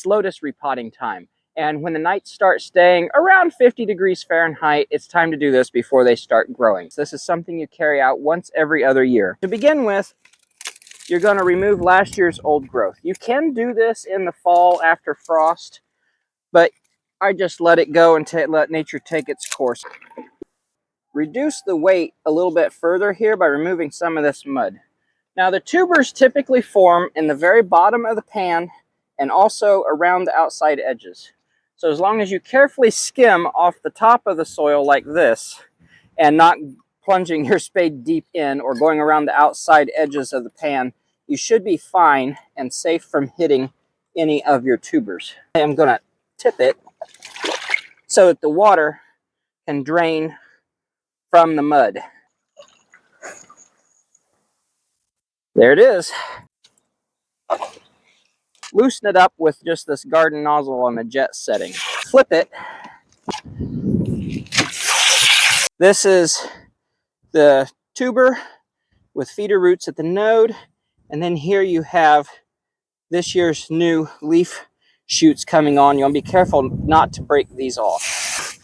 It's lotus repotting time. And when the nights start staying around 50 degrees Fahrenheit, it's time to do this before they start growing. So this is something you carry out once every other year. To begin with, you're going to remove last year's old growth. You can do this in the fall after frost, but I just let it go and let nature take its course. Reduce the weight a little bit further here by removing some of this mud. Now the tubers typically form in the very bottom of the pan and also around the outside edges. So as long as you carefully skim off the top of the soil like this and not plunging your spade deep in or going around the outside edges of the pan, you should be fine and safe from hitting any of your tubers. I am going to tip it so that the water can drain from the mud. There it is. Loosen it up with just this garden nozzle on the jet setting. Flip it. This is the tuber with feeder roots at the node, and then here you have this year's new leaf shoots coming on. You want to be careful not to break these off.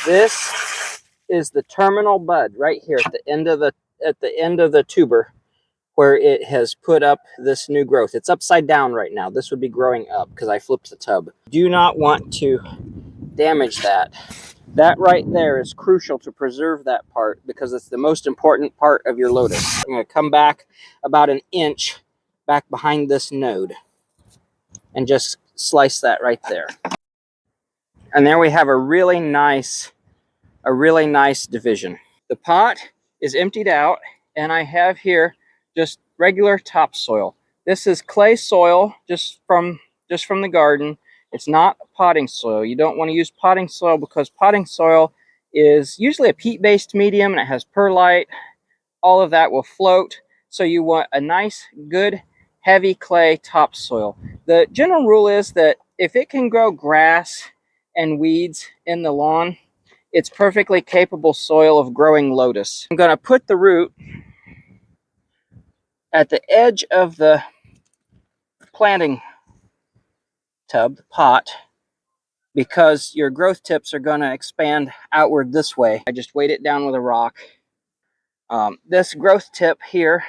This is the terminal bud right here at the end of the tuber, where it has put up this new growth. It's upside down right now. This would be growing up because I flipped the tub. Do not want to damage that. That right there is crucial to preserve that part because it's the most important part of your lotus. I'm going to come back about an inch back behind this node and just slice that right there. And there we have a really nice division. The pot is emptied out, and I have here just regular topsoil. This is clay soil just from the garden. It's not potting soil. You don't want to use potting soil because potting soil is usually a peat-based medium and it has perlite. All of that will float. So you want a nice, good, heavy clay topsoil. The general rule is that if it can grow grass and weeds in the lawn, it's perfectly capable soil of growing lotus. I'm going to put the root at the edge of the planting tub, the pot, because your growth tips are going to expand outward this way. I just weight it down with a rock. This growth tip here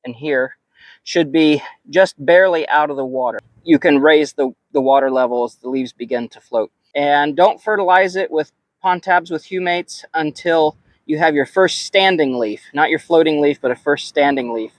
and here should be just barely out of the water. You can raise the water level as the leaves begin to float. And don't fertilize it with pond tabs with humates until you have your first standing leaf, not your floating leaf, but a first standing leaf.